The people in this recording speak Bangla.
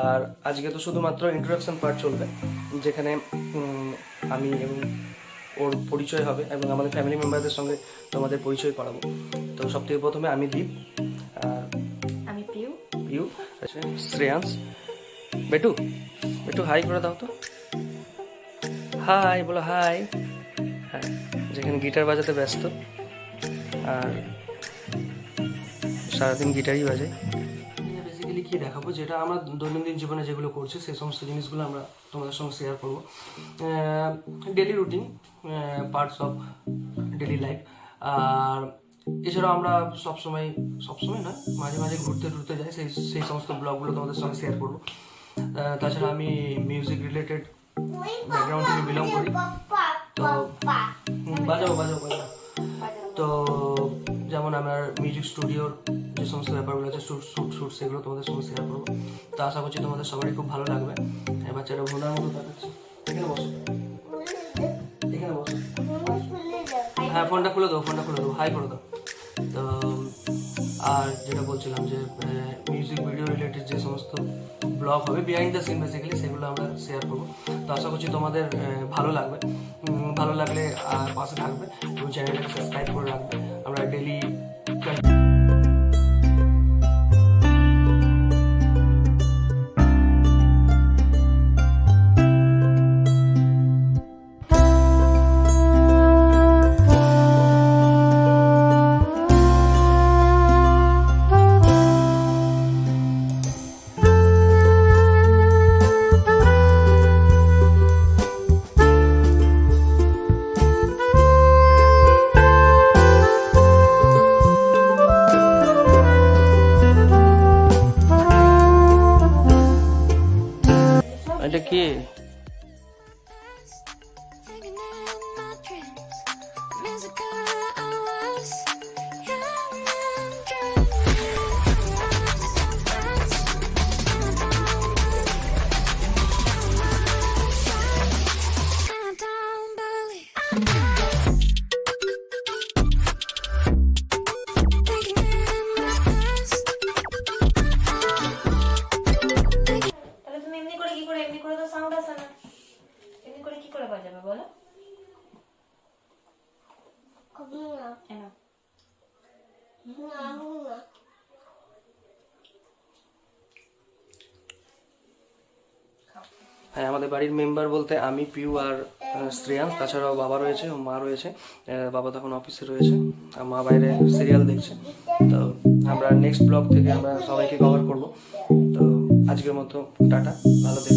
আর আজকে তো শুধুমাত্র ইন্ট্রোডাকশন পার্ট চলবে, যেখানে আমি এবং ওর পরিচয় হবে এবং আমাদের ফ্যামিলি মেম্বারদের সঙ্গে তোমাদের পরিচয় করাবো। তো সবথেকে প্রথমে আমি দীপ, আর আমি পিউ। পিউ আছে, শ্রেয়াংশ। বেটু বেটু হাই করে দাও তো, হাই বলো, হাই। হ্যাঁ, যেখানে গিটার বাজাতে ব্যস্ত, আর সারাদিন গিটারই বাজাই। বেসিক্যালি কী দেখাবো, যেটা আমরা দৈনন্দিন জীবনে যেগুলো করছি সেই সমস্ত জিনিসগুলো আমরা তোমাদের সঙ্গে শেয়ার করবো। Daily routine, parts of daily life. আর এছাড়াও আমরা সবসময় নয়, মাঝে মাঝে ঘুরতে টুরতে যাই, সেই সমস্ত ব্লগগুলো তোমাদের সঙ্গে শেয়ার করবো। তাছাড়া আমি মিউজিক রিলেটেড ব্যাকগ্রাউন্ড থেকে বিলং করি, তো বাজাও। তো যেমন আমার মিউজিক স্টুডিওর যে সমস্ত ব্যাপারগুলো আছে, শ্যুট সেগুলো তোমাদের সঙ্গে শেয়ার করবো। তো আশা করছি তোমাদের সবারই খুব ভালো লাগবে। বাচ্চারা ভোলার মতো দেখাচ্ছে। এখানে বসো, এখানে বসো। হ্যাঁ, ফোনটা খুলে দাও, হাই করে দাও। তো আর যেটা বলছিলাম যে মিউজিক ভিডিও রিলেটেড যে সমস্ত ব্লগ হবে, বিহাইন্ড দ্য সিন বেসিক্যালি, সেগুলো আমরা শেয়ার করবো। তো আশা করছি তোমাদের ভালো লাগবে। ভালো লাগলে পাশে থাকবে এবং চ্যানেলটাকে সাবস্ক্রাইব করে রাখবে। আমরা ডেলি এটা কি বাজাবে বলো? হ্যাঁ, আমাদের বাড়ির মেম্বার বলতে আমি, পিউ আর শ্রেয়াংশ। তাছাড়াও বাবা রয়েছে, মা রয়েছে। বাবা তখন অফিসে রয়েছে, আর মা বাইরে সিরিয়াল দেখছে। তো আমরা নেক্সট ব্লগ থেকে আমরা সবাইকে কভার করব। তো আজকের মতো টাটা, ভালো থেকো।